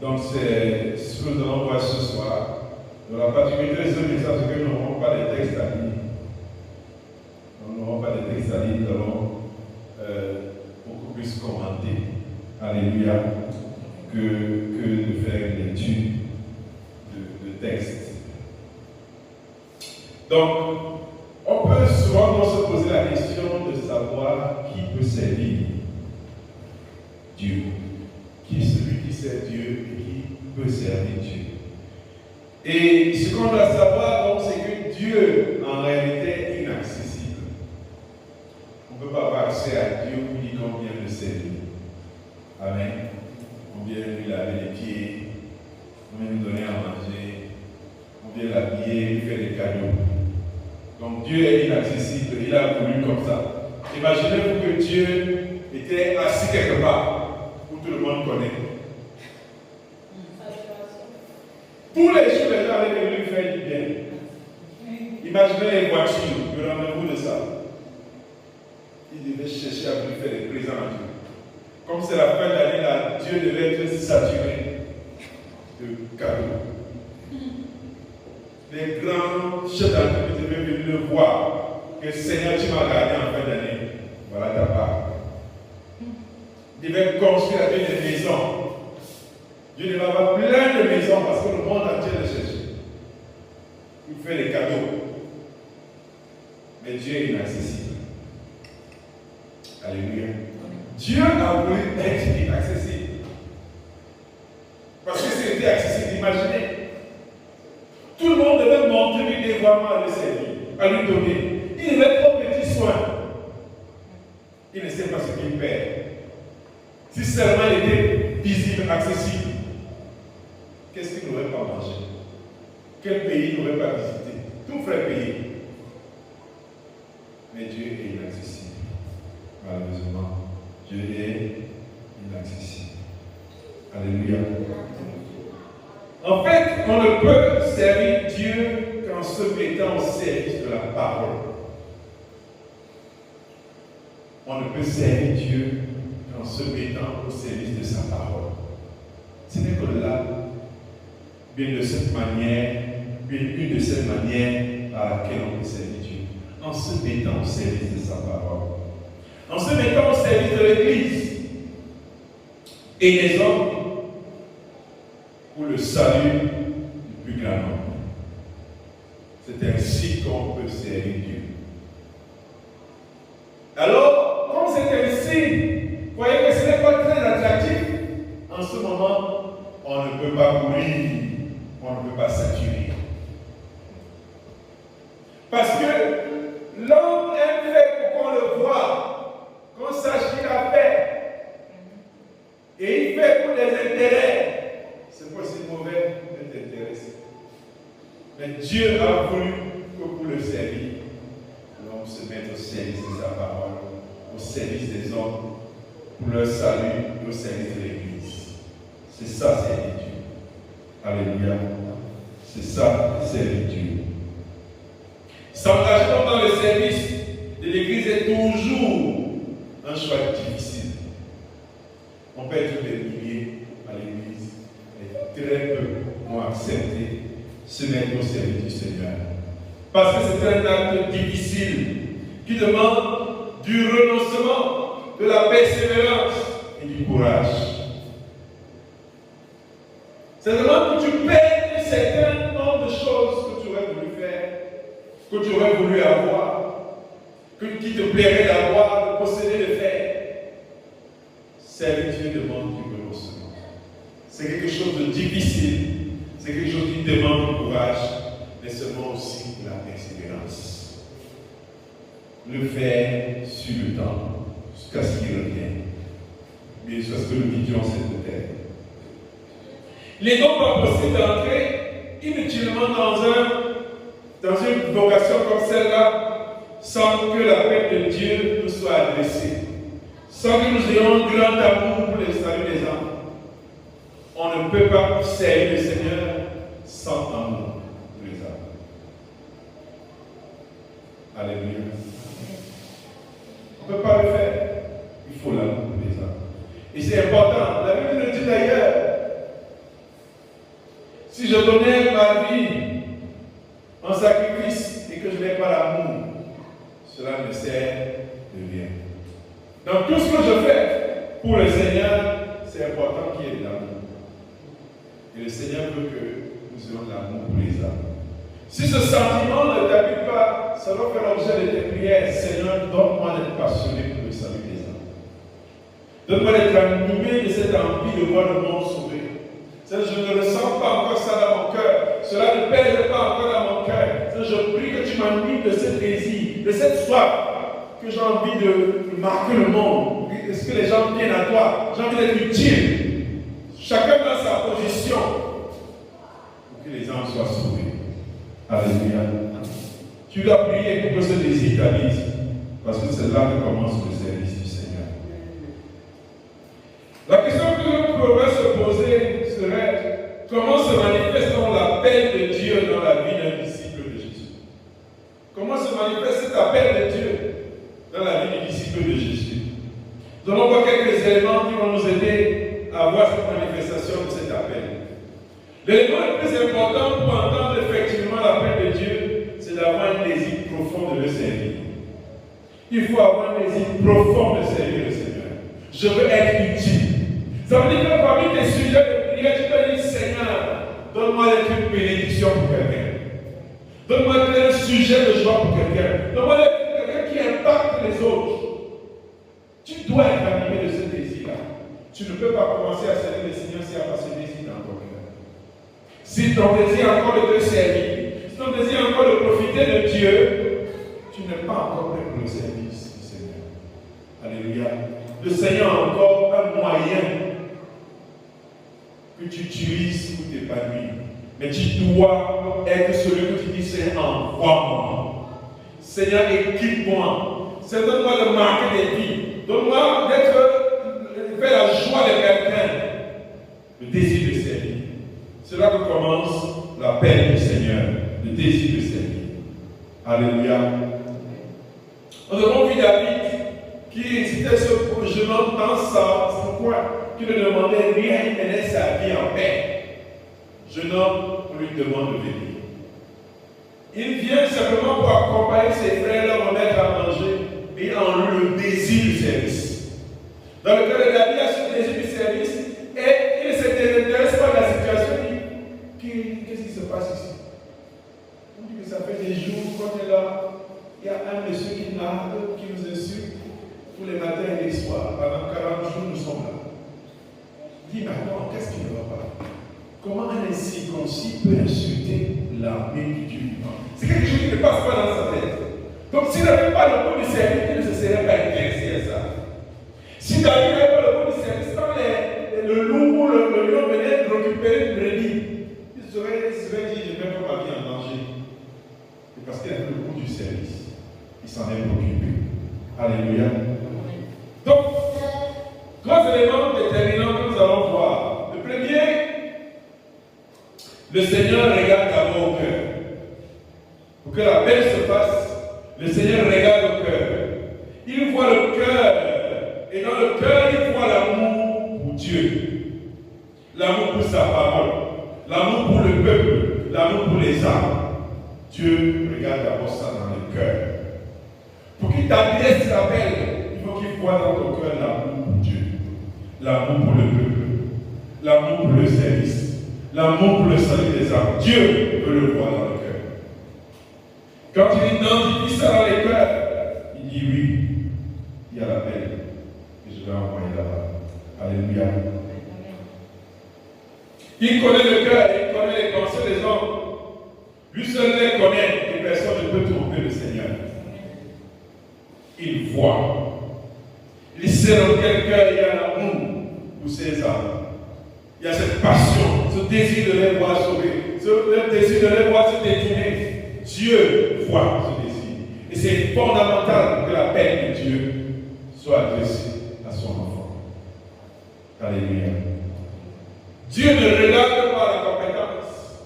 Donc c'est ce que nous allons voir ce soir. Dans la particularité de ce message, c'est que nous n'aurons pas de textes à lire. Nous n'aurons pas de textes à lire, nous allons beaucoup plus commenter. Alléluia. Que de faire une étude de texte. Donc, on peut souvent se poser la question de savoir qui peut servir Dieu. Qui est celui qui sert Dieu et qui peut servir Dieu. Et ce qu'on doit savoir, donc, c'est que Dieu, en réalité, est inaccessible. On ne peut pas avoir accès à Dieu ni qu'on vient le servir. Amen. On vient lui laver les pieds, on vient lui donner à manger, on vient l'habiller, lui faire des cadeaux. Donc Dieu est inaccessible, il a voulu comme ça. Imaginez-vous que Dieu était assis quelque part, où tout le monde connaît. Tous les jours, les gens allaient venir lui faire du bien. Imaginez les voitures, le rendez-vous de ça. Il devait chercher à lui faire des présents à Dieu. Comme c'est la fin d'année, là, Dieu devait être saturé de cadeaux. Les grands chefs d'entreprise devaient venir le voir. Que Seigneur, tu m'as gardé en fin d'année. Voilà ta part. Il devait construire avec des maisons. Dieu devait avoir plein de maisons parce que le monde entier le cherche. Il fait des cadeaux. Mais Dieu est inaccessible. Alléluia. Dieu a voulu être inaccessible. Parce que c'était accessible, imaginez. Tout le monde devait montrer lui dévouement à le servir, à lui donner. Il devait être au petit soin. Il ne sait pas ce qu'il perd. Si seulement il était visible, accessible, qu'est-ce qu'il n'aurait pas mangé? Quel pays il n'aurait pas visité? Tout ferait payer. Mais Dieu est inaccessible. Malheureusement. Dieu est inaccessible. Alléluia. En fait, on ne peut servir Dieu qu'en se mettant au service de la parole. On ne peut servir Dieu qu'en se mettant au service de sa parole. Ce n'est que là, bien de cette manière, une de ces manières par laquelle on peut servir Dieu. En se mettant au service de sa parole. En se mettant au service de l'Église et des hommes pour le salut du plus grand nombre. C'est ainsi qu'on peut servir Dieu. Alors, comme c'est ainsi, vous voyez que ce n'est pas très attractif. En ce moment, on ne peut pas courir, on ne peut pas saturer. Parce que l'homme est fait pour qu'on le voie, qu'on sache qu'il a fait. Et il fait pour des intérêts. C'est possible mauvais d'être intéressé. Mais Dieu a voulu que pour le servir, l'homme se mette au service de sa parole, au service des hommes, pour leur salut, au service de l'Église. C'est ça, servir Dieu. Alléluia. C'est ça, servir Dieu. S'engager dans le service de l'Église est toujours un choix difficile. On peut être des milliers à l'Église, mais très peu ont accepté se mettre au service du Seigneur. Parce que c'est un acte difficile qui demande du renoncement, de la persévérance et du courage. Ça demande que tu perdes un certain nombre de choses que tu aurais voulu faire, que tu aurais voulu avoir, qui te plairait d'avoir, de posséder, de faire. Servir Dieu demande du renoncement. C'est quelque chose de difficile. C'est quelque chose qui demande du courage, mais seulement aussi de la persévérance. Le faire sur le temps, jusqu'à ce qu'il revienne. Bien sûr, parce que nous vivions cette terre. Il n'est donc pas possible d'entrer inutilement dans une vocation comme celle-là, sans que la paix de Dieu nous soit adressée. Sans que nous ayons un grand amour pour le salut des âmes. On ne peut pas servir le Seigneur sans amour pour les âmes. Alléluia. On ne peut pas le faire. Il faut l'amour pour les âmes. Et c'est important. La Bible nous dit d'ailleurs je donnais ma vie en sacrifice et que je n'ai pas l'amour, cela ne sert de rien. Donc tout ce que je fais pour le Seigneur, c'est important qu'il y ait de l'amour. Et le Seigneur veut que nous ayons de l'amour pour les âmes. Si ce sentiment ne t'habite pas, ça doit faire l'objet de tes prières. Seigneur, donne-moi d'être passionné pour le salut des âmes. Donne-moi d'être animé de cette envie de voir le monde sauvé. Seigneur, je ne ressens pas encore ça dans mon cœur. Cela ne pèse pas encore dans mon cœur. Seigneur, je prie que tu m'animes de ce désir, de cette soif, que j'ai envie de marquer le monde. Est-ce que les gens viennent à toi? J'ai envie d'être utile. Chacun dans sa position pour que les âmes soient sauvées. Alléluia. Tu dois prier pour que ce désir t'habite, parce que c'est là que commence le service du Seigneur. La question que nous pourrions se poser serait: comment se manifeste l'appel de Dieu dans la vie d'un disciple de Jésus? Comment se manifeste cet appel de Dieu dans la vie du disciple de Jésus? Nous allons voir quelques éléments qui vont nous aider à voir cette manifestation de cet appel. L'élément le plus important pour entendre effectivement l'appel de Dieu, c'est d'avoir un désir profond de le servir. Il faut avoir un désir profond de servir le Seigneur. Je veux être utile. Ça veut dire que parmi tes sujets de prière, tu peux dire: Seigneur, donne-moi d'être une bénédiction pour quelqu'un. Donne-moi d'être un sujet de joie pour quelqu'un. Donne-moi d'être quelqu'un qui impacte les autres. Tu dois être animé de ce désir-là. Tu ne peux pas commencer à servir le Seigneur s'il n'y a pas ce désir dans ton cœur. Si ton désir encore de te servir, si ton désir encore de profiter de Dieu, tu n'es pas encore prêt pour le service du Seigneur. Alléluia. Le Seigneur a encore un moyen que tu utilises pour t'épanouir. Mais tu dois être celui que tu dis: Seigneur, envoie-moi. Seigneur, équipe-moi. Seigneur, donne-moi de marquer des vies. Donne-moi d'être, faire la joie de quelqu'un. Le désir de servir. C'est là que commence l'appel du Seigneur, le désir de servir. Alléluia. Nous avons vu David qui c'était ce jeune homme dans son coin, qui ne demandait rien, il menait sa vie en paix. Jeune homme, on lui demande de venir. Il vient simplement pour accompagner ses frères, leur remettre à manger, et en lui le désir du service. Dans le cas de David, il a ce désir du service, et il ne s'intéresse pas à la situation. Qu'est-ce qui se passe ici? On dit que ça fait des jours qu'on est là, il y a un monsieur qui nargue, qui nous insulte tous les matins et les soirs. Pendant 40 jours, nous sommes là. Il dit: mais attends, qu'est-ce qui ne va pas? Comment un incirconcis peut insulter l'armée du Dieu vivant? C'est quelque chose qui ne passe pas dans sa tête. Donc s'il n'avait pas le goût du service, il ne se serait pas intéressé à ça. Si David n'avait pas le goût du service, quand le loup ou le lion venait de récupérer une brebis, il serait dit: je ne mets pas ma vie en danger. Et parce qu'il a le goût du service, il s'en est occupé. Alléluia. Donc, trois éléments déterminants que nous allons voir. Le premier, le Seigneur regarde d'abord au cœur. Pour que l'appel se fasse, le Seigneur regarde au cœur. Il voit le cœur. Et dans le cœur, il voit l'amour pour Dieu. L'amour pour sa parole. L'amour pour le peuple. L'amour pour les âmes. Dieu regarde d'abord ça dans le cœur. Pour qu'il t'adresse cet appel, il faut qu'il voit dans ton cœur l'amour pour Dieu. L'amour pour le peuple. L'amour pour le service. L'amour pour le salut des âmes. Dieu veut le voir dans le cœur. Quand il identifie ça dans les cœurs, il dit: oui, il y a l'appel que je vais envoyer là-bas. Alléluia. Il connaît le cœur, il connaît les pensées des hommes. Lui seul les connaît et personne ne peut tromper le Seigneur. Il voit. Il sait dans quel cœur il y a l'amour pour ses âmes. Il y a cette passion, ce désir de les voir sauvés, ce désir de les voir se détourner. Dieu voit ce désir. Et c'est fondamental que l'appel de Dieu soit adressé à son enfant. Alléluia. Dieu ne regarde pas la compétence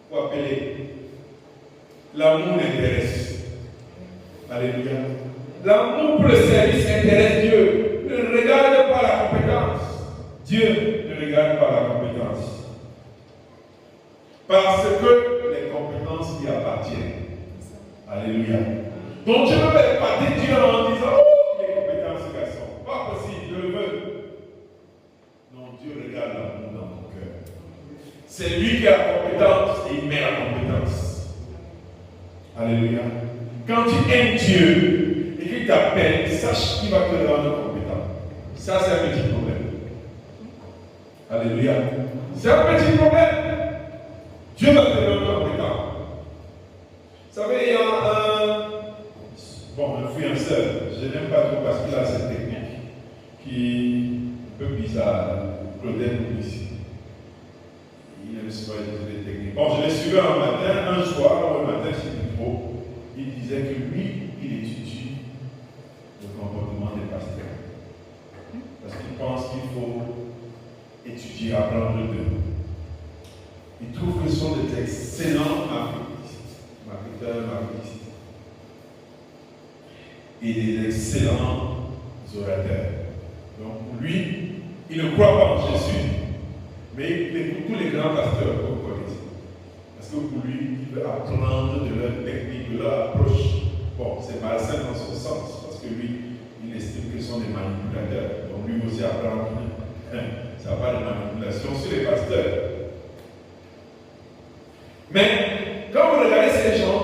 pour appeler. L'amour l'intéresse. Alléluia. L'amour pour le service intéresse Dieu. Ne regarde pas la compétence. Dieu ne regarde pas la compétence. Parce que les compétences lui appartiennent. Alléluia. Donc Dieu ne peut pas épater Dieu en disant oh, les compétences ce garçon. Pas possible, je le veux. Non, Dieu regarde l'amour dans ton cœur. C'est lui qui a la compétence et il met la compétence. Alléluia. Quand tu aimes Dieu et qu'il t'appelle, sache qu'il va te rendre compétent. Ça, c'est un petit problème. Alléluia. C'est un petit problème. Dieu va te rendre compétent. Vous savez, il y a un influenceur, je n'aime pas trop parce qu'il a cette technique qui est un peu bizarre, Claudel ici. Il aime se des techniques. Bon, je l'ai suivi un soir, au matin, c'est du pro. Il disait que lui, il étudie le comportement des pasteurs. Parce qu'il pense qu'il faut étudier, apprendre d'eux. Il trouve que ce sont des excellents marketeurs, marketistes. Et des excellents orateurs. Donc pour lui, il ne croit pas en Jésus. Mais il écoute tous les grands pasteurs que vous connaissez. Parce que pour lui, il veut apprendre de leur technique, de leur approche. Bon, c'est malsain dans son sens, parce que lui, il estime que ce sont des manipulateurs. Donc lui aussi apprendre. Ça va de manipulation sur les pasteurs. Mais quand vous regardez ces gens,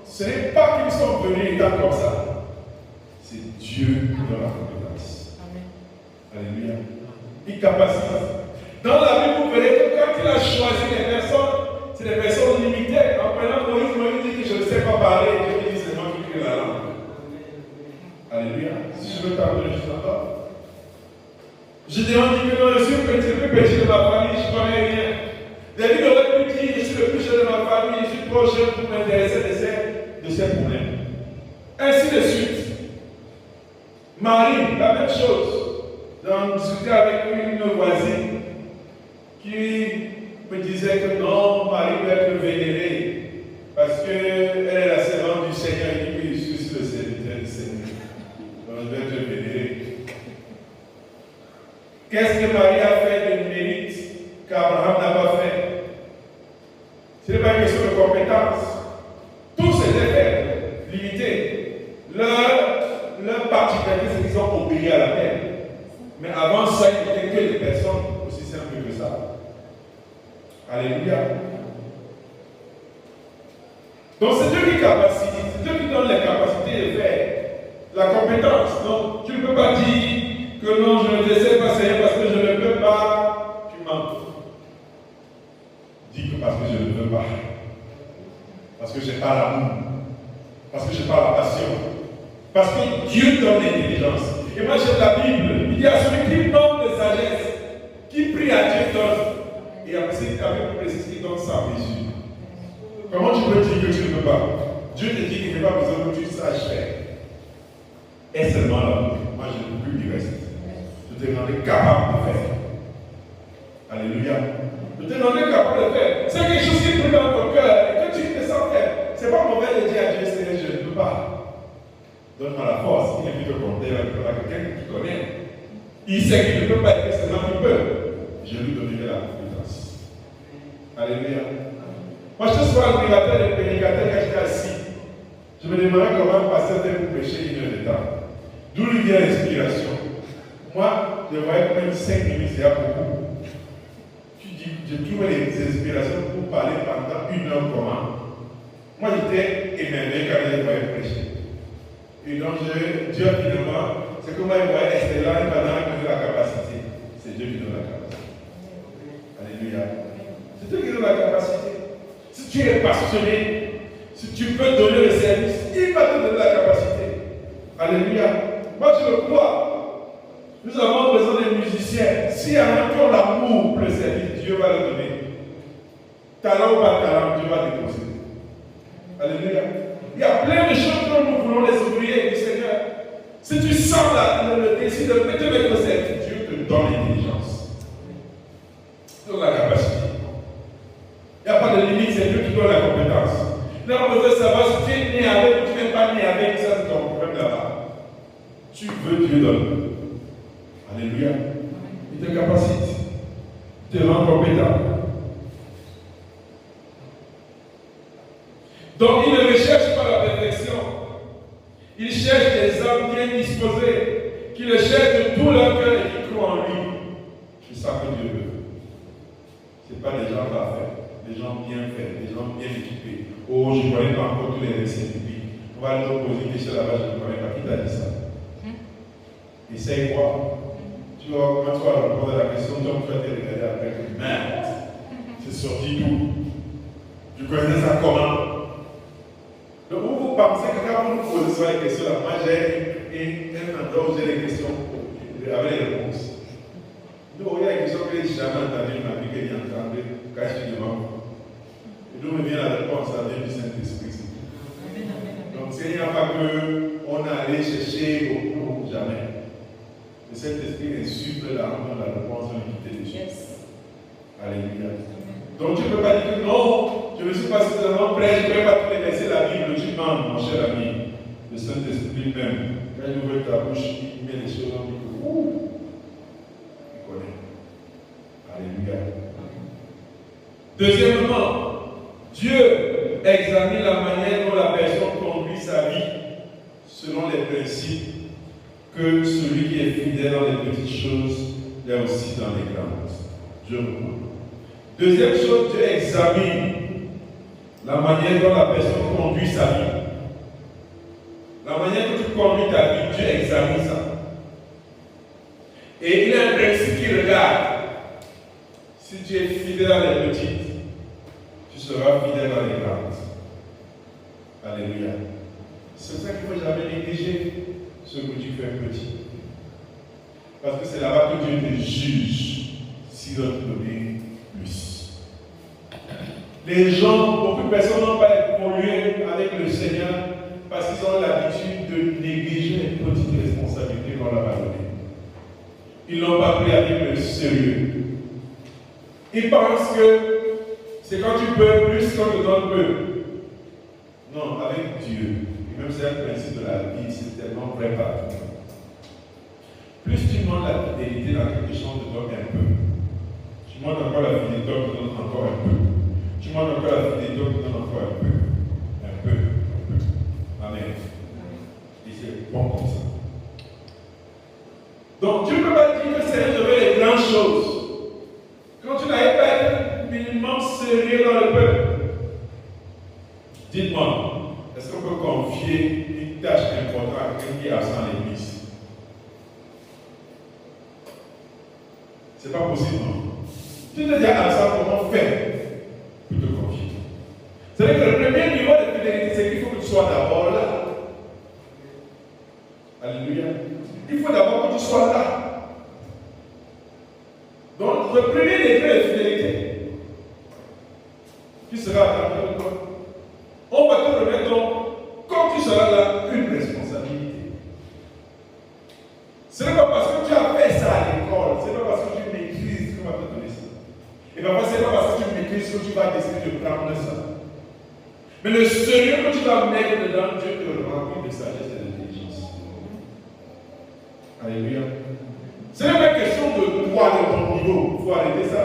ce n'est pas qu'ils sont venus étant comme ça. C'est Dieu qui donne la compétence. Amen. Alléluia. Il capacite. Dans la Bible, vous verrez que quand il a choisi les personnes, c'est des personnes limitées. En prenant Moïse, Moïse dit que je ne sais pas parler, Dieu me dit c'est moi qui crée la langue. Alléluia. Si je veux t'appeler juste encore. Gédéon dit que non, je suis le plus petit de ma famille, je ne connais rien. David aurait pu dire je suis le plus jeune de ma famille, je suis trop jeune pour m'intéresser de ces problèmes. Ainsi de suite. Marie, la même chose. Dans discuter avec une voisine qui me disait que non, Marie doit être vénérée parce qu'elle est la servante du Seigneur. Et puis, je suis le serviteur du Seigneur. Donc, je dois être vénérée. Qu'est-ce que Marie a fait de mérite qu'Abraham n'a pas fait? Ce n'est pas une question de compétence. Tous étaient faits, limités. Leur particularité, c'est qu'ils ont obéi à la paix. Mais avant ça, il n'était que des personnes aussi simples que ça. Alléluia. Donc c'est Dieu qui capacite, c'est Dieu qui donne les capacités de faire. La compétence. Donc tu ne peux pas dire que non, je ne sais pas Seigneur parce que je ne peux pas. Tu mens. Dis que parce que je ne veux pas. Parce que je n'ai pas l'amour. Parce que je n'ai pas la passion. Parce que Dieu donne l'intelligence. Et moi j'aime la Bible. Il dit à celui qui demande de sagesse, qui prie à Dieu donne. Et après c'est avec précis qui donne sa mesure. Comment tu peux dire que tu ne peux pas? Dieu te dit qu'il n'y a pas besoin que tu saches faire. Et seulement l'amour. Moi je ne peux plus du reste. Je t'ai rendu capable de faire. Alléluia. Je t'ai rendu capable de faire. C'est quelque chose qui brûle dans ton cœur et que tu te sens faire. Ce n'est pas mauvais de dire à Dieu, Seigneur, je ne peux pas. Donne-moi la force. Il n'est plus de compter avec quelqu'un qui connaît. Il sait qu'il ne peut pas être seulement qu'il peut. Je lui donnerai la compétence. Alléluia. Moi, je suis un prédicateur et prédicateur quand j'étais assis. Je me demandais comment un pasteur était pour prêcher 1 heure de temps. D'où lui vient l'inspiration. Moi, je voyais comme une 5 minutes, c'est beaucoup. Tu dis, je trouvais les inspirations pour parler pendant 1 heure comment. Moi, j'étais émerveillé quand je voyais prêcher. Et donc, Dieu, finalement, c'est comme il voyait rester là pendant qu'il a la capacité. C'est Dieu qui donne la capacité. Alléluia. C'est Dieu qui donne la capacité. Si tu es passionné, si tu peux donner le service, il va te donner la capacité. Alléluia. Moi, je le crois. Nous avons besoin des musiciens. Si un qui ont l'amour pour le service, Dieu va le donner. Talent ou pas talent, Dieu va déposer. Alléluia. Il y a plein de choses que nous voulons les ouvriers du Seigneur. Si tu sens le désir de mettre avec le service, Dieu te donne l'intelligence. Donne la capacité. Il n'y a pas de limite, c'est Dieu qui donne la compétence. Nous avons besoin de savoir si tu es né avec ou tu n'es pas né avec, ça c'est ton problème là-bas. Tu veux, Dieu donne. Alléluia. Il te capacite. Il te rend compétent. Donc il ne recherche pas la perfection. Il cherche des hommes bien disposés, qui le cherchent de tout leur cœur et qui croient en lui. C'est ça que Dieu veut. Ce n'est pas des gens parfaits, des gens bien faits, des gens bien équipés. Oh, je ne connais pas encore tous les versets bibliques. On va leur poser une question là-bas, je ne connais pas. Qui t'a dit ça? Essaye quoi? Tu vois, quand tu vas répondre à la question, tu vas te regarder après que merde, c'est sorti d'où? Tu connais ça comment? Donc, vous pensez que quand vous nous posez sur les questions là, moi j'ai un endroit où j'ai des questions avec les réponses. Donc, il y a des questions que j'ai jamais entendues de ma vie, que j'ai entendues quand je suis devant vous. Et d'où me vient la réponse, ça vient du Saint-Esprit. Donc, il n'y a pas qu'on a allé chercher beaucoup, jamais. Le Saint-Esprit insuffle la réponse de l'unité de Dieu. Alléluia. Donc tu ne peux pas dire que non, je ne suis pas suffisamment prêt, je ne peux pas tous les versets de la Bible. Tu mens, mon cher ami. Le Saint-Esprit même, quand il ouvre ta bouche, il met les choses en vie. Il connaît. Alléluia. Deuxièmement, Dieu examine la manière dont la personne conduit sa vie selon les principes que celui qui est fidèle dans les petites choses l'est aussi dans les grandes. Je reprends. Deuxième chose, Dieu examine la manière dont la personne conduit sa vie. La manière dont tu conduis ta vie, Dieu examine ça. Et il y a un principe qui regarde. Si tu es fidèle dans les petites, tu seras fidèle dans les grandes. Alléluia. C'est ça qu'il ne faut jamais négliger. Ce que tu fais petit. Parce que c'est là-bas que Dieu te juge s'il doit te donner plus. Les gens, beaucoup de personnes n'ont pas évolué avec le Seigneur parce qu'ils ont l'habitude de négliger les petites responsabilités qu'on leur a données. Ils ne l'ont pas pris avec le sérieux. Ils pensent que c'est quand tu peux plus qu'on te donne peu. Non, avec Dieu. Et même c'est un principe de la vie, c'est tellement vrai partout. Plus tu demandes la fidélité dans quelque chose, on te donne un peu. Tu demandes encore la fidélité, on te donne encore un peu. Tu demandes encore la fidélité, on te donne encore un peu. Un peu, un peu. Amen. Et c'est bon comme ça. Donc tu ne peux pas dire que c'est de les grandes choses. Quand tu n'arrives pas à être minimum sérieux dans le peuple, dites-moi. Est-ce qu'on peut confier une tâche importante à quelqu'un qui est absent à l'église? C'est pas possible, non? Tu te dis à ça comment faire pour te confier. C'est-à-dire que le premier niveau de fidélité, c'est qu'il faut que tu sois d'abord là. Alléluia. Il faut d'abord que tu sois là. Donc, le premier degré de fidélité, qui sera à travers toi, on va te remettre donc, quand tu seras là, une responsabilité. Ce n'est pas parce que tu as fait ça à l'école, ce n'est pas parce que tu maîtrises qu'on va te donner ça. Et parfois, ce n'est pas parce que tu maîtrises que tu vas décider de prendre ça. Mais le sérieux que tu vas mettre dedans, Dieu te remplit de sagesse et d'intelligence. Alléluia. Ce n'est pas question de toi, de ton niveau. Il faut arrêter ça.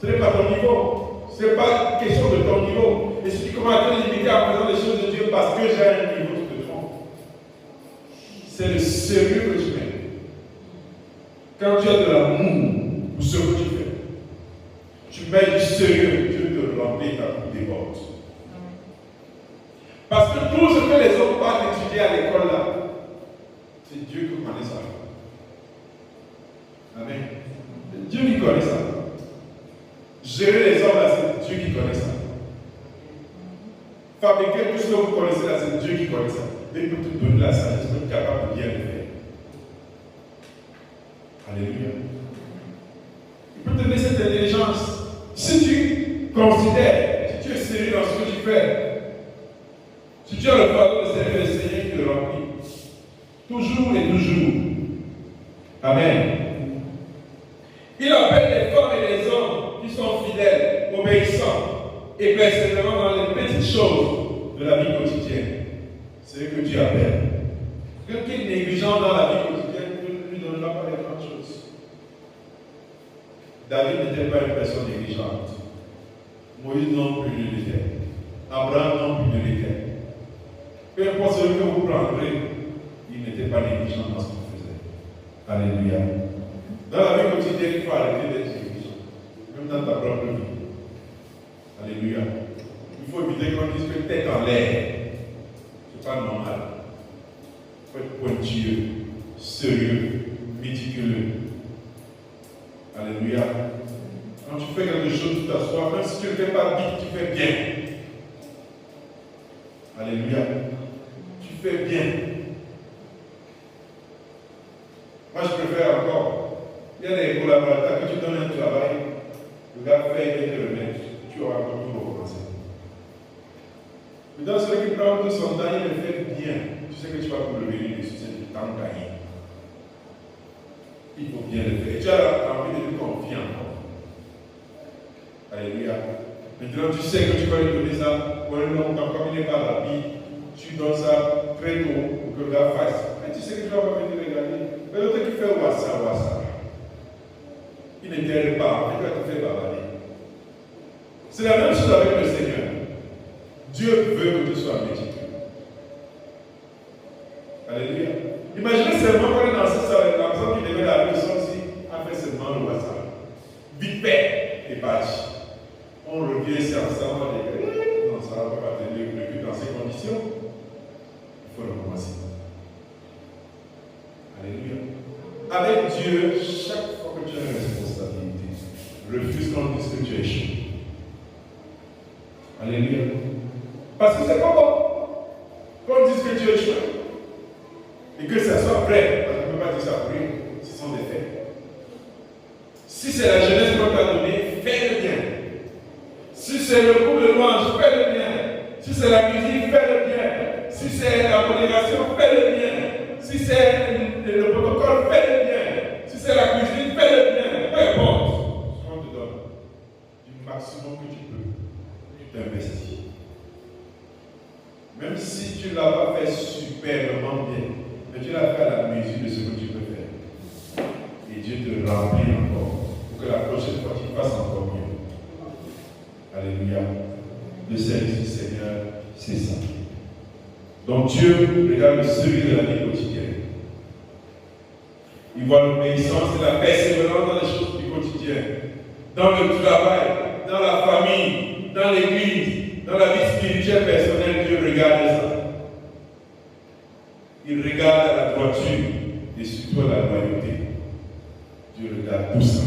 Ce n'est pas ton niveau. Ce n'est pas question de ton niveau. Et si tu commences à te limiter à présenter les choses de Dieu parce que j'ai un niveau, tu te trompes. C'est le sérieux que tu mets. Quand tu as de l'amour pour ce que tu fais, tu mets du sérieux, Dieu te remplit ta coupe déborde. Parce que tout ce que les hommes partent étudier à l'école là, c'est Dieu qui connaît ça. Amen. C'est Dieu qui connaît ça. Gérer les hommes là, c'est Dieu qui connaît ça. Fabriquer tout ce que vous connaissez là, c'est Dieu qui connaît ça. Et il peut te donner la sagesse pour être capable de bien le faire. Alléluia. Il peut te donner cette intelligence. Si tu considères, si tu es sérieux dans ce que tu fais, si tu as le fardeau de servir le Seigneur qui le remplit, toujours et toujours. Amen. Il appelle les femmes et les hommes qui sont fidèles, obéissants et persévérants dans les petites choses de la vie quotidienne. C'est ce que Dieu appelle. Quelqu'un qui est négligent dans la vie quotidienne ne lui donnera pas les grandes choses. David n'était pas une personne négligente. Moïse non plus ne l'était. Abraham non plus de l'éternel. Peu importe ce que vous prendrez, il n'était pas négligent dans ce qu'il faisait. Alléluia. Dans la vie quotidienne, il faut arrêter d'être négligent. Même dans ta propre vie. Alléluia. Il faut éviter qu'on dise que tête en l'air. Ce n'est pas normal. Il faut être pointilleux, sérieux, méticuleux. Alléluia. Quand tu fais quelque chose, tu t'assois, même si tu ne le fais pas vite, tu fais bien. Alléluia. Tu fais bien. Moi, je préfère encore. Il y a des collaborateurs que tu donnes un travail, le gars fait et te remet. Tu auras encore tout recommencer. Mais dans celui qui prend tout son temps, il le fait bien. Tu sais que tu vas pour le venir dessus, c'est du temps gagné. Il faut bien le faire. Et tu as envie de lui confier encore. Alléluia. Maintenant, tu sais que tu vas lui donner ça pour un long temps, comme il n'est pas rapide. Tu donnes ça très tôt pour que le gars fasse. Et tu sais que tu vas pas venir regarder. Mais l'autre qui fait wassa. Il ne t'aide pas, il va te faire bavarder. C'est la même chose avec le Seigneur. Dieu veut que tu sois méticuleux. Alléluia. Imaginez seulement qu'on est dans ce salon, par exemple, il devait la leçon ici, a fait seulement le wassa. Vite fait, et parti. On revient, c'est ensemble, on dit non, ça ne va pas tenir le but dans ces conditions. Il faut recommencer. Alléluia. Avec Dieu, chaque fois que tu as une responsabilité, refuse qu'on dise que tu échoues. Alléluia. Parce que c'est pas bon qu'on dise que tu échoues et que ça soit vrai. Parce qu'on ne peut pas dire ça pour rien. Ce sont des faits. Si c'est la jeunesse qu'on t'a donnée, fais le bien. Si c'est le cours de louange, fais le bien. Si c'est la musique, fais le bien. Si c'est la modération, fais le bien. Si c'est le protocole, fais le bien. Si c'est la cuisine, fais le bien. Peu importe ce qu'on te donne. Du maximum que tu peux, tu t'investis. Même si tu ne l'as pas fait superbement bien, mais tu l'as fait à la mesure de ce que tu peux faire. Et Dieu te remplit encore pour que la prochaine fois tu fasses encore mieux. Alléluia. Le service du Seigneur, c'est ça. Donc Dieu regarde celui de la vie quotidienne. Il voit l'obéissance et la persévérance dans les choses du quotidien. Dans le travail, dans la famille, dans l'église, dans la vie spirituelle personnelle, Dieu regarde ça. Il regarde à la droiture et surtout à la loyauté. Dieu regarde tout ça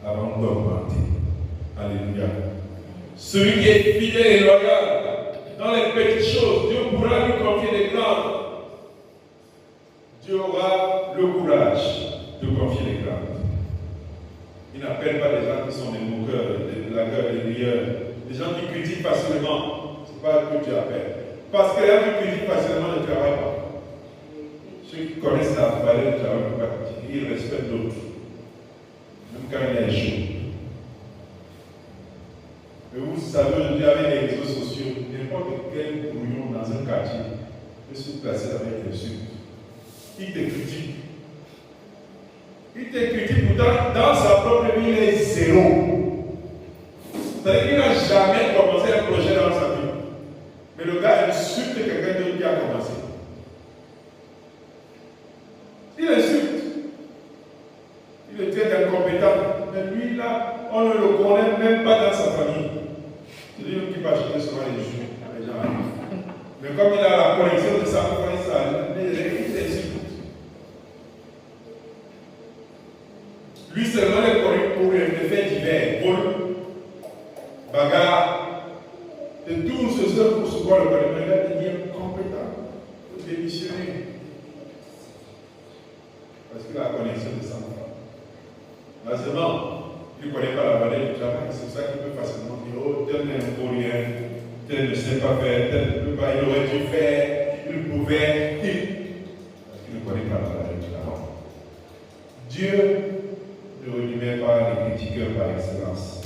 avant d'augmenter. Alléluia. Celui qui est fidèle et loyal dans les petites choses, Dieu pourra lui confier des grandes. Dieu aura le courage de confier les grandes. Il n'appelle pas les gens qui sont des moqueurs, des blagueurs, des rieurs, des gens qui critiquent facilement. Ce n'est pas que Dieu appelle. Parce que les gens qui critiquent facilement ne travaillent pas. Ceux qui connaissent la valeur du travail ne peuvent pas critiquer. Ils respectent l'autre. Même quand il est chaud. Mais vous savez, aujourd'hui, avec les réseaux sociaux, n'importe quel brouillon dans un quartier peut se placer avec l'insulte. Il te critique. Il te critique, pourtant, dans sa propre vie, il est zéro. C'est-à-dire qu'il n'a jamais commencé un projet dans sa vie. Mais le gars insulte quelqu'un d'autre qui a commencé. Il insulte. Il le traite d'incompétent. Mais lui, là, on ne le connaît même pas dans sa famille. C'est lui qui va acheter souvent les jus. Les gens arrivent. Mais comme il a la connexion de sa famille, il insulte. Lui seulement est connu pour les faits divers, vol, bagarre, et tout ce pour ce qu'on le connaît. Mais il a devenu compétent pour démissionner. Parce qu'il a la connexion de sa femme. Malheureusement, il ne connaît pas la valeur du travail. C'est ça qu'il peut facilement dire, oh, tel n'est pour rien, tel ne sait pas faire, tel ne peut pas, il aurait dû faire, il pouvait, parce qu'il ne connaît pas la valeur du travail. Dieu ne remet pas les critiqueurs par excellence.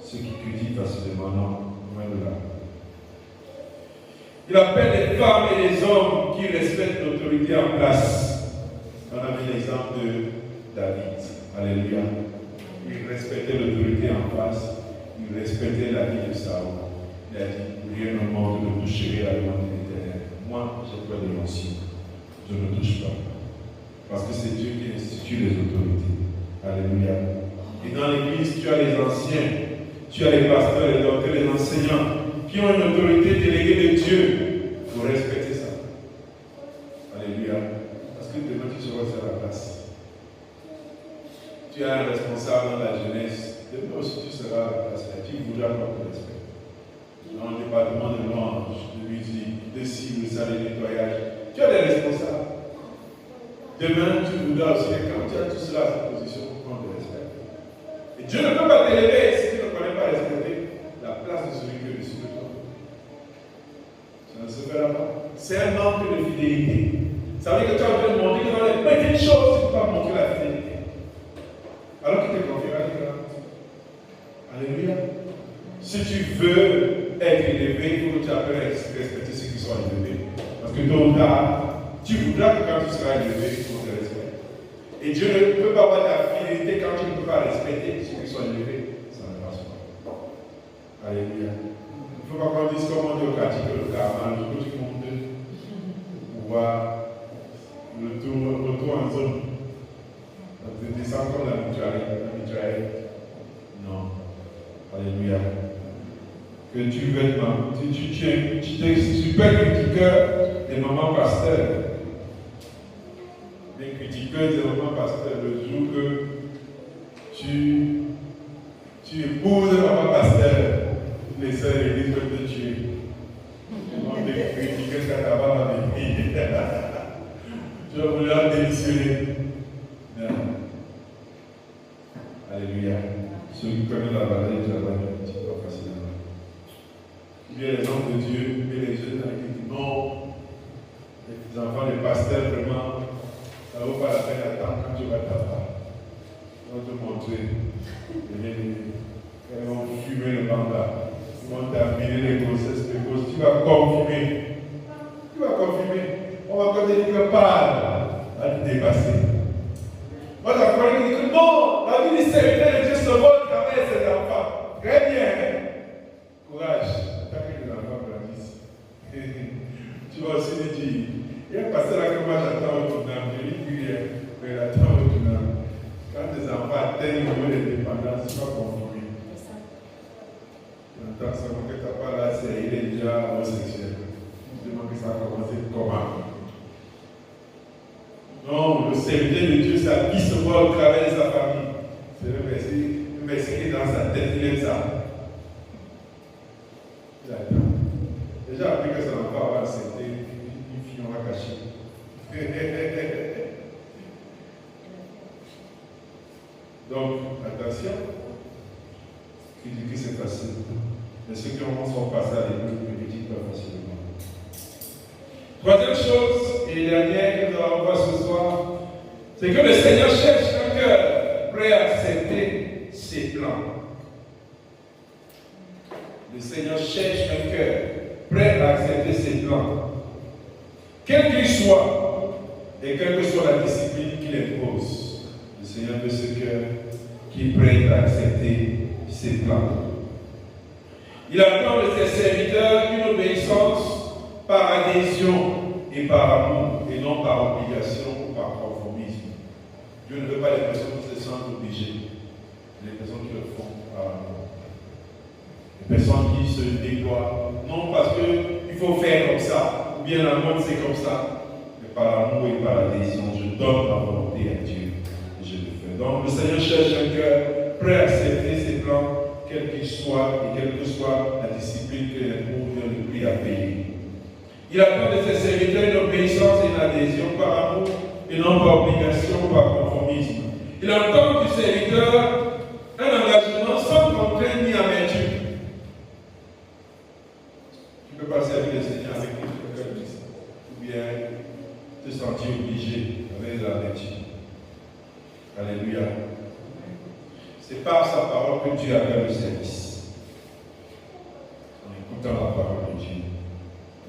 Ceux qui critiquent facilement, non, loin de là. Il appelle les femmes et les hommes qui respectent l'autorité en place. On a vu l'exemple de David. Alléluia. Il respectait l'autorité en face. Il respectait la vie de Saül. Il a dit, rien au monde ne toucherait la loi de l'Éternel. Moi, j'ai peur de l'ancien. Je ne touche pas. Parce que c'est Dieu qui institue les autorités. Alléluia. Et dans l'église, tu as les anciens, tu as les pasteurs, les docteurs, les enseignants qui ont une autorité déléguée de Dieu. Il faut respecter ça. Alléluia. Parce que demain, tu seras sur la place. Tu as un responsable dans la jeunesse. Demain aussi, tu seras à la place. Tu voudras pas te respecter. Dans le département de louange, de musique, de cible, de salle de nettoyage. Tu as des responsables. Demain, tu voudras aussi que quand tu as tout cela à sa position pour prendre le respect. Et Dieu ne peut pas t'élever si tu ne connais pas respecter la place de celui qui est au-dessus de toi. Ça ne se fera pas. C'est un manque de fidélité. Ça veut dire que tu es en train de montrer que dans les petites choses, tu ne peux pas montrer la fidélité. Alors qu'il te confiera les grandes. Alléluia. Si tu veux être élevé, il faut que tu apprennes à respecter ceux qui sont élevés. Parce que tôt ou tard, tu voudras que quand tu seras élevé, il faut te respecter. Et Dieu ne peut pas avoir ta fidélité quand tu ne peux pas respecter ceux qui sont élevés. Ça ne passe pas. Alléluia. Il ne faut pas qu'on dise comme on dit au pratique le karma, le jour où tu montes pour voir le tour en zone. Tu descends comme la mitraillette. Non. Alléluia. Que tu veuilles, tu es super critiqueur des mamans pasteurs. Des critiqueurs des mamans pasteurs, le jour que tu épouses un maman pasteur, les sœurs de l'église peuvent te tuer. On te critique jusqu'à ta femme avec lui. Tu vas vouloir démissionner. Alléluia. Ceux qui connaissent la vallée, tu vas un petit peu facilement. Il y a les hommes de Dieu, mais les jeunes qui disent non, les enfants, les pasteurs, vraiment, ça ne vaut pas la peine d'attendre quand tu vas t'attendre. Ils vont te montrer. Ils vont fumer le mandat. Ils vont terminer les grossesses précoces. Tu vas confirmer. Tu vas confirmer. On va encore te dire que parle à te dépasser. Moi, la chronique dit que non, la vie du serviteur de Dieu se vole avec ses enfants. Très bien. Courage. Tant que les enfants grandissent. Tu vas aussi lui dire, il y a un pasteur là que moi j'attends au tournant. Je lui dis, mais j'attends au tournant. Quand tes enfants atteignent le niveau d'indépendance, tu vas conformer. Attends, ça ne que tu n'as pas là, il est déjà homosexuel. Je demande que ça a commencé comment? Non, le serviteur de Dieu, sa vie se voit au travers de sa famille. C'est le verset qui est dans sa tête, il aime ça. Il attend. Déjà appris que son enfant va accepter, une fille, on va cacher. Donc, attention. Qui dit que c'est facile. Mais ceux qui sont passés à l'école, ne critiquent pas facilement. Troisième chose, et dernière que nous allons voir ce soir, c'est que le Seigneur cherche un cœur prêt à accepter ses plans. Le Seigneur cherche un cœur prêt à accepter ses plans. Quel qu'il soit, et quelle que soit la discipline qu'il impose, le Seigneur veut ce cœur qui est prêt à accepter ses plans. Il attend de ses serviteurs une obéissance par adhésion et par amour, et non par obligation ou par conformisme. Dieu ne veut pas les personnes qui se sentent obligées, les personnes qui le font par amour. Les personnes qui se déploient, non parce qu'il faut faire comme ça, ou bien la mode c'est comme ça, mais par amour et par adhésion. Je donne ma volonté à Dieu et je le fais. Donc le Seigneur cherche un cœur prêt à accepter ses plans, quel qu'il soit, et quelle que soit la discipline que l'amour vient le prix à payer. Il attend de ses serviteurs une obéissance et une adhésion par amour et non par obligation ou par conformisme. Il attend du serviteur un engagement sans contrainte ni amertume. Tu peux pas servir le Seigneur avec quelque chose, ou bien te sentir obligé avec l'amertume. Alléluia. C'est par sa parole que Dieu appelle le service. En écoutant la parole de Dieu,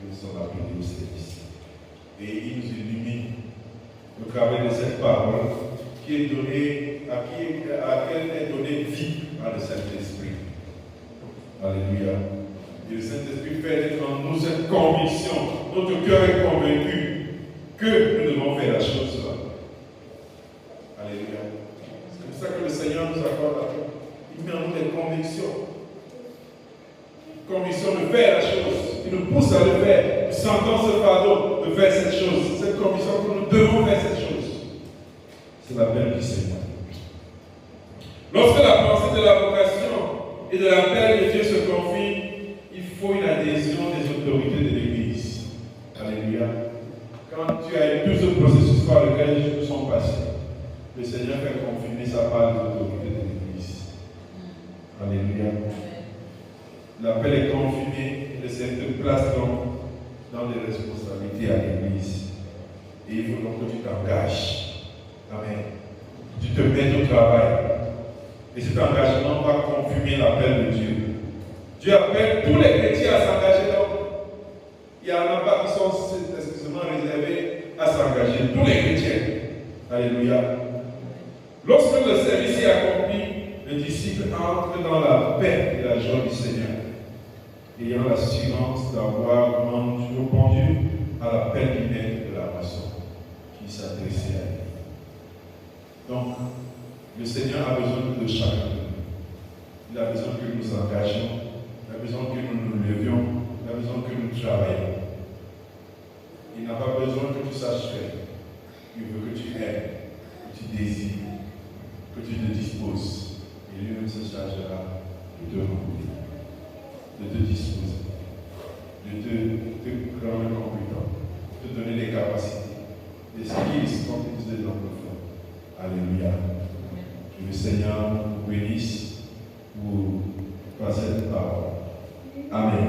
nous sommes appelés au service. Et il nous illumine au travers de cette parole qui est donnée, à laquelle est donnée vie par le Saint-Esprit. Alléluia. Et le Saint-Esprit fait naître en nous cette conviction. Notre cœur est convaincu que nous devons faire la chose. Alléluia. C'est comme ça que le Seigneur nous accorde. Il met en nous des convictions. Conviction de faire la chose. Il nous pousse à le faire. Nous sentons ce fardeau de faire cette chose. Cette conviction que nous devons faire cette chose. C'est l'appel du Seigneur. Lorsque la pensée de la vocation et de l'appel de Dieu se confie, il faut une adhésion des autorités de l'Église. Alléluia. Quand tu as eu tout ce processus par lequel nous sommes passés, le Seigneur fait confirmer sa part des autorités de l'Église. Alléluia. L'appel est confirmé et le Seigneur te place donc dans des responsabilités à l'Église. Et il faut donc que tu t'engages. Amen. Tu te mets au travail. Et cet engagement va confirmer l'appel de Dieu. Dieu appelle tous les chrétiens à s'engager. Donc, il n'y en a pas qui sont exclusivement réservés à s'engager. Tous les chrétiens. Alléluia. Lorsque le service est accompli, le disciple entre dans la paix et la joie du Seigneur, ayant l'assurance d'avoir répondu à l'appel du maître de la moisson qui s'adressait à lui. Donc, le Seigneur a besoin de chacun de nous. Il a besoin que nous nous engagions, il a besoin que nous nous levions, il a besoin que nous travaillions. Il n'a pas besoin que tu saches faire. Il veut que tu aimes, que tu désires, que tu te disposes. Et lui-même se chargera de te remplir, de te disposer, de te rendre compétent, de te donner des capacités, des skills, comme tu disais dans le fond. Alléluia. Que le Seigneur vous bénisse pour cette parole. Amen.